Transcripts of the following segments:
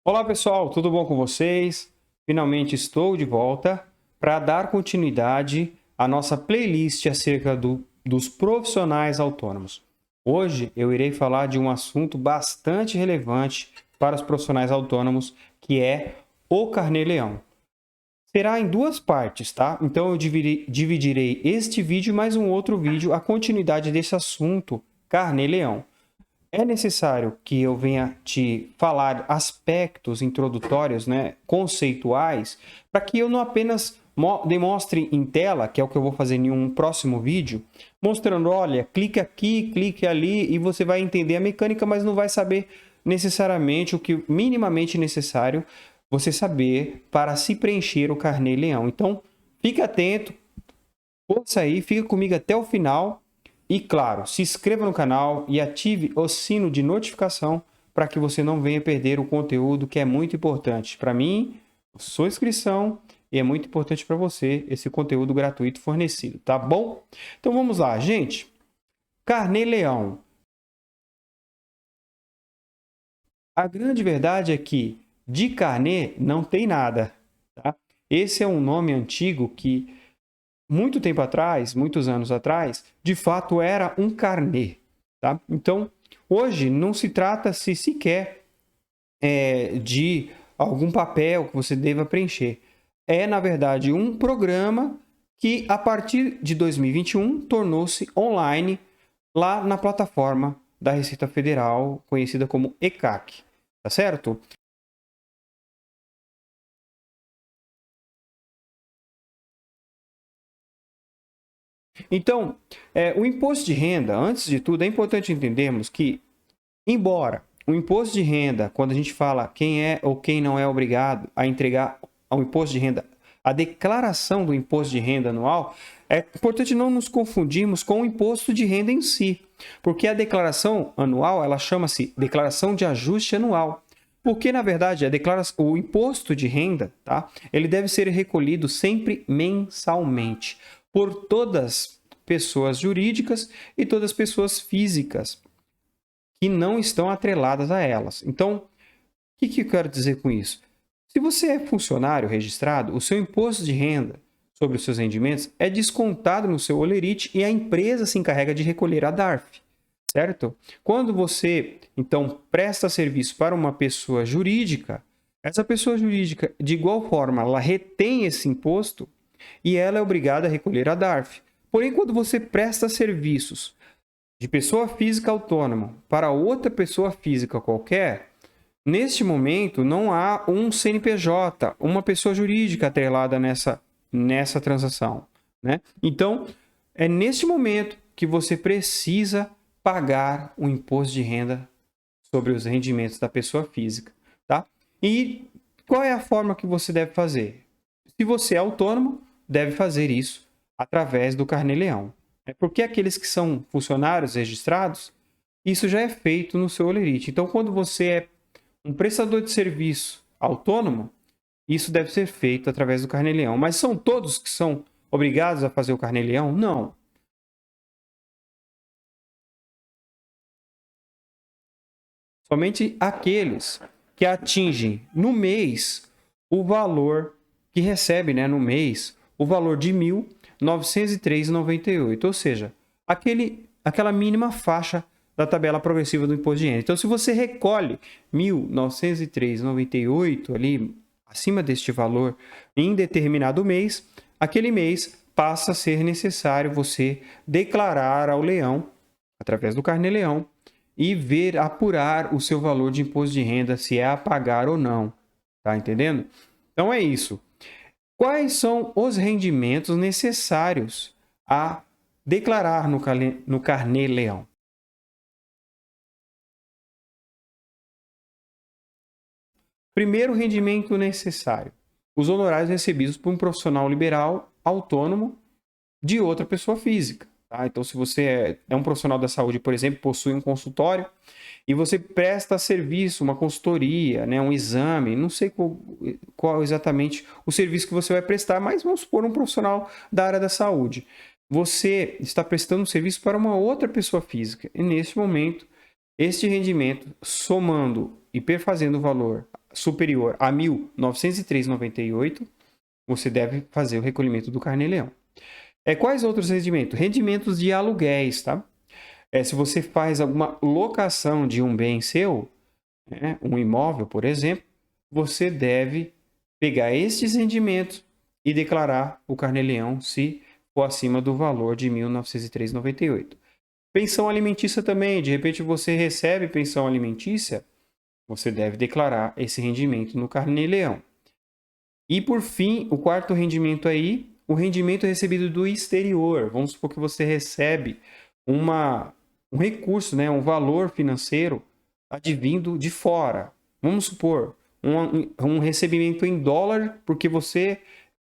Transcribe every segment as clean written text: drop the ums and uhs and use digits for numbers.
Olá pessoal, tudo bom com vocês? Finalmente estou de volta para dar continuidade à nossa playlist acerca dos profissionais autônomos. Hoje eu irei falar de um assunto bastante relevante para os profissionais autônomos, que é o Carnê-Leão. Será em duas partes, tá? Então eu dividirei este vídeo mais um outro vídeo, a continuidade desse assunto, Carnê-Leão. É necessário que eu venha te falar aspectos introdutórios, né, conceituais, para que eu não apenas demonstre em tela, que é o que eu vou fazer em um próximo vídeo, mostrando, olha, clique aqui, clique ali, e você vai entender a mecânica, mas não vai saber necessariamente o que minimamente necessário você saber para se preencher o Carnê-Leão. Então, fique atento, ouça aí, fica comigo até o final. E claro, se inscreva no canal e ative o sino de notificação para que você não venha perder o conteúdo que é muito importante para mim, sua inscrição, e é muito importante para você esse conteúdo gratuito fornecido, tá bom? Então vamos lá, gente. Carnê-Leão. A grande verdade é que de carnê não tem nada, tá? Esse é um nome antigo que muito tempo atrás, muitos anos atrás, de fato era um carnê, tá? Então, hoje não se trata se sequer de algum papel que você deva preencher. É, na verdade, um programa que, a partir de 2021, tornou-se online lá na plataforma da Receita Federal, conhecida como ECAC, tá certo? Então, o imposto de renda, antes de tudo, é importante entendermos que, embora o imposto de renda, quando a gente fala quem é ou quem não é obrigado a entregar ao imposto de renda, a declaração do imposto de renda anual, é importante não nos confundirmos com o imposto de renda em si, porque a declaração anual, ela chama-se declaração de ajuste anual. Porque, na verdade, o imposto de renda, tá? Ele deve ser recolhido sempre mensalmente por todas pessoas jurídicas e todas as pessoas físicas que não estão atreladas a elas. Então, o que eu quero dizer com isso? Se você é funcionário registrado, o seu imposto de renda sobre os seus rendimentos é descontado no seu holerite e a empresa se encarrega de recolher a DARF, certo? Quando você, então, presta serviço para uma pessoa jurídica, essa pessoa jurídica, de igual forma, ela retém esse imposto e ela é obrigada a recolher a DARF. Porém, quando você presta serviços de pessoa física autônoma para outra pessoa física qualquer, neste momento não há um CNPJ, uma pessoa jurídica atrelada nessa transação, né? Então, é neste momento que você precisa pagar o imposto de renda sobre os rendimentos da pessoa física, tá? E qual é a forma que você deve fazer? Se você é autônomo, deve fazer isso através do Carnê-Leão. Porque aqueles que são funcionários registrados, isso já é feito no seu holerite. Então, quando você é um prestador de serviço autônomo, isso deve ser feito através do Carnê-Leão. Mas são todos que são obrigados a fazer o Carnê-Leão? Não. Somente aqueles que atingem no mês o valor que recebe, né, no mês, o valor de R$ 1.903,98, ou seja, aquela mínima faixa da tabela progressiva do imposto de renda. Então, se você recolhe R$ 1.903,98 ali acima deste valor em determinado mês, aquele mês passa a ser necessário você declarar ao leão, através do Carnê-Leão, e ver, apurar o seu valor de imposto de renda, se é a pagar ou não. Tá entendendo? Então é isso. Quais são os rendimentos necessários a declarar no Carnê-Leão? Primeiro rendimento necessário: os honorários recebidos por um profissional liberal autônomo de outra pessoa física. Tá? Então, se você é um profissional da saúde, por exemplo, possui um consultório e você presta serviço, uma consultoria, né, um exame, não sei qual exatamente o serviço que você vai prestar, mas vamos supor um profissional da área da saúde. Você está prestando um serviço para uma outra pessoa física e, neste momento, este rendimento, somando e perfazendo o valor superior a R$ 1.903,98, você deve fazer o recolhimento do Carnê-Leão. Quais outros rendimentos? Rendimentos de aluguéis, tá? Se você faz alguma locação de um bem seu, né, um imóvel, por exemplo, você deve pegar estes rendimentos e declarar o Carnê-Leão se for acima do valor de R$ 1.903,98. Pensão alimentícia também, de repente você recebe pensão alimentícia, você deve declarar esse rendimento no Carnê-Leão. E por fim, o quarto rendimento aí, o rendimento recebido do exterior. Vamos supor que você recebe um recurso, né, um valor financeiro advindo de fora. Vamos supor, um recebimento em dólar, porque você,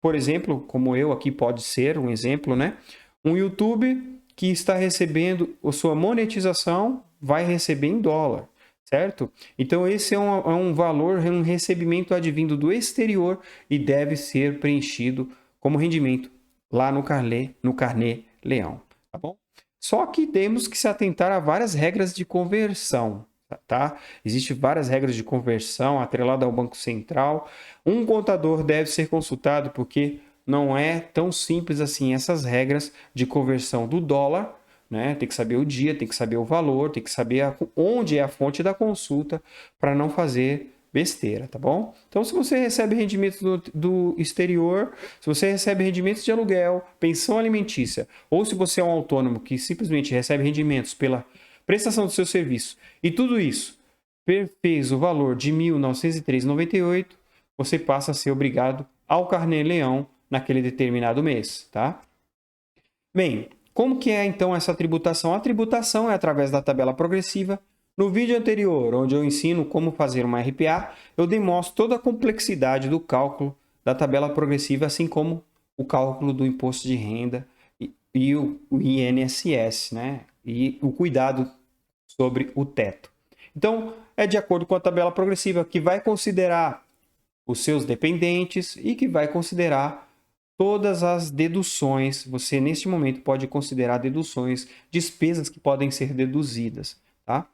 por exemplo, como eu aqui pode ser um exemplo, né? Um YouTube que está recebendo a sua monetização vai receber em dólar, certo? Então esse é um valor, um recebimento advindo do exterior e deve ser preenchido como rendimento lá no Carnê-Leão, tá bom? Só que temos que se atentar a várias regras de conversão, tá? Existem várias regras de conversão atrelada ao Banco Central. Um contador deve ser consultado porque não é tão simples assim essas regras de conversão do dólar, né? Tem que saber o dia, tem que saber o valor, tem que saber onde é a fonte da consulta para não fazer besteira, tá bom? Então, se você recebe rendimentos do exterior, se você recebe rendimentos de aluguel, pensão alimentícia, ou se você é um autônomo que simplesmente recebe rendimentos pela prestação do seu serviço, e tudo isso fez o valor de R$ 1.903,98, você passa a ser obrigado ao Carnê-Leão naquele determinado mês, tá? Bem, como que é então essa tributação? A tributação é através da tabela progressiva. No vídeo anterior, onde eu ensino como fazer uma RPA, eu demonstro toda a complexidade do cálculo da tabela progressiva, assim como o cálculo do imposto de renda e o INSS, né? E o cuidado sobre o teto. Então, é de acordo com a tabela progressiva que vai considerar os seus dependentes e que vai considerar todas as deduções. Você, neste momento, pode considerar deduções, despesas que podem ser deduzidas, tá?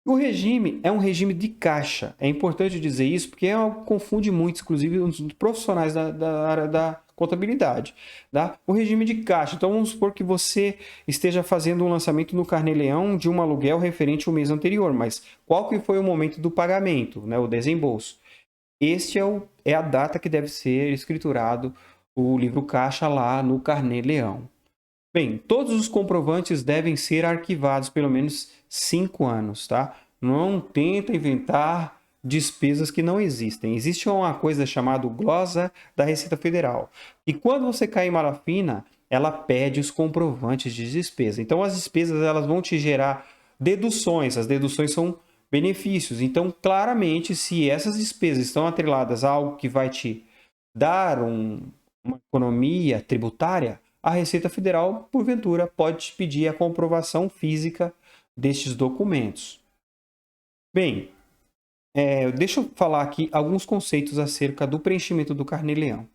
O regime é um regime de caixa. É importante dizer isso porque é algo que confunde muito, inclusive os profissionais da área da contabilidade. Tá? O regime de caixa. Então, vamos supor que você esteja fazendo um lançamento no Carnê-Leão de um aluguel referente ao mês anterior, mas qual que foi o momento do pagamento, né? O desembolso? Este é a data que deve ser escriturado o livro caixa lá no Carnê-Leão. Bem, todos os comprovantes devem ser arquivados pelo menos 5 anos, tá? Não tenta inventar despesas que não existem. Existe uma coisa chamada glosa da Receita Federal. E quando você cai em malafina, ela pede os comprovantes de despesa. Então, as despesas elas vão te gerar deduções. As deduções são benefícios. Então, claramente, se essas despesas estão atreladas a algo que vai te dar uma economia tributária, a Receita Federal, porventura, pode te pedir a comprovação física destes documentos. Bem, deixa eu falar aqui alguns conceitos acerca do preenchimento do Carnê-Leão.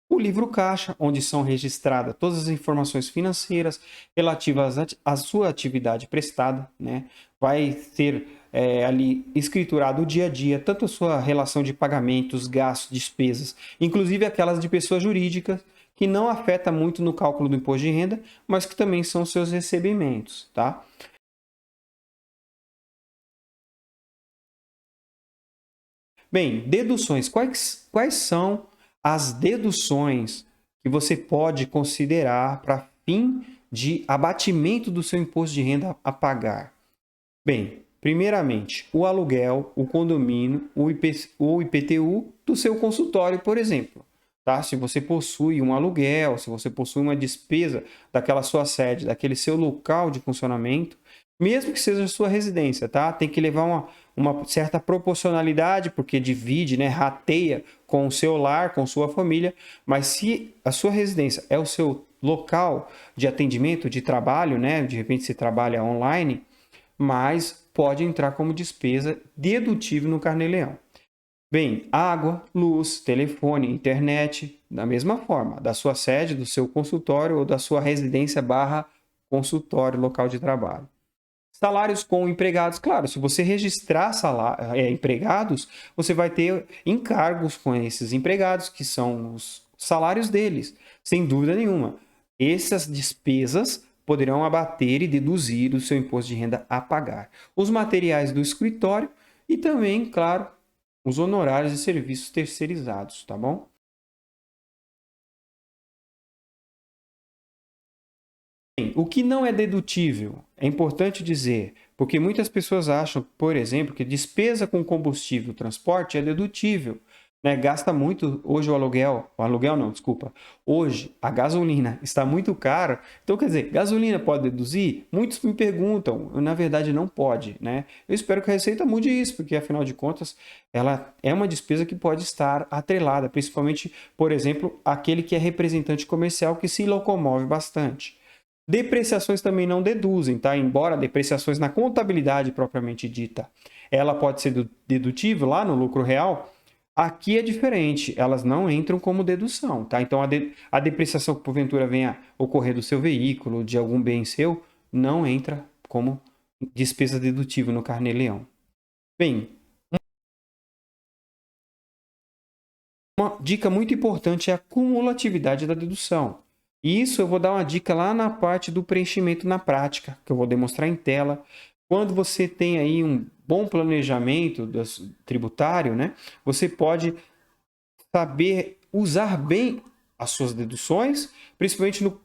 O livro caixa, onde são registradas todas as informações financeiras relativas à sua atividade prestada, né? Vai ser ali escriturado o dia a dia, tanto a sua relação de pagamentos, gastos, despesas, inclusive aquelas de pessoas jurídicas, que não afeta muito no cálculo do imposto de renda, mas que também são seus recebimentos, tá? Bem, deduções. Quais são as deduções que você pode considerar para fim de abatimento do seu imposto de renda a pagar? Bem, primeiramente, o aluguel, o condomínio, o IPTU do seu consultório, por exemplo. Tá? Se você possui um aluguel, se você possui uma despesa daquela sua sede, daquele seu local de funcionamento, mesmo que seja a sua residência, tá? Tem que levar uma certa proporcionalidade, porque divide, né, rateia com o seu lar, com sua família, mas se a sua residência é o seu local de atendimento, de trabalho, né, de repente você trabalha online, mas pode entrar como despesa dedutível no Carnê-Leão. Bem, água, luz, telefone, internet, da mesma forma, da sua sede, do seu consultório ou da sua residência / consultório, local de trabalho. Salários com empregados, claro, se você registrar empregados, você vai ter encargos com esses empregados, que são os salários deles, sem dúvida nenhuma. Essas despesas poderão abater e deduzir do seu imposto de renda a pagar. Os materiais do escritório e também, claro, os honorários e serviços terceirizados, tá bom? O que não é dedutível, é importante dizer, porque muitas pessoas acham, por exemplo, que despesa com combustível, transporte é dedutível, né? Gasta muito hoje o aluguel não, desculpa. Hoje a gasolina está muito cara, então quer dizer, gasolina pode deduzir? Muitos me perguntam, na verdade não pode, né? Eu espero que a Receita mude isso, porque afinal de contas, ela é uma despesa que pode estar atrelada, principalmente, por exemplo, aquele que é representante comercial que se locomove bastante. Depreciações também não deduzem, tá? Embora depreciações na contabilidade propriamente dita, ela pode ser dedutível lá no lucro real, aqui é diferente, elas não entram como dedução, tá? Então a depreciação que porventura venha ocorrer do seu veículo, de algum bem seu, não entra como despesa dedutível no Carnê-Leão. Bem, uma dica muito importante é a cumulatividade da dedução. Isso eu vou dar uma dica lá na parte do preenchimento na prática, que eu vou demonstrar em tela. Quando você tem aí um bom planejamento tributário, né, você pode saber usar bem as suas deduções, principalmente no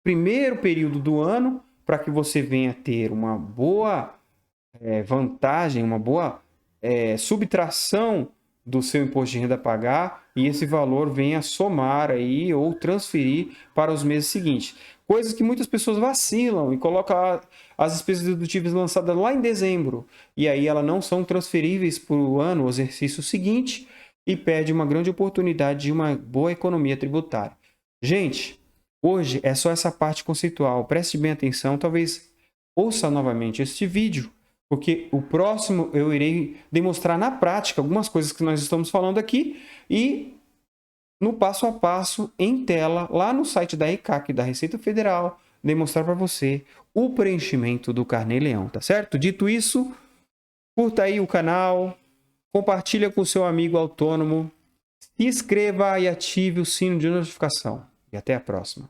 primeiro período do ano, para que você venha ter uma boa vantagem, uma boa subtração do seu imposto de renda a pagar e esse valor venha somar aí ou transferir para os meses seguintes. Coisas que muitas pessoas vacilam e colocam as despesas dedutíveis lançadas lá em dezembro e aí elas não são transferíveis para o ano, o exercício seguinte e perde uma grande oportunidade de uma boa economia tributária. Gente, hoje é só essa parte conceitual. Preste bem atenção, talvez ouça novamente este vídeo porque o próximo eu irei demonstrar na prática algumas coisas que nós estamos falando aqui e no passo a passo, em tela, lá no site da ECAC, da Receita Federal, demonstrar para você o preenchimento do Carnê-Leão, tá certo? Dito isso, curta aí o canal, compartilha com o seu amigo autônomo, se inscreva e ative o sino de notificação. E até a próxima.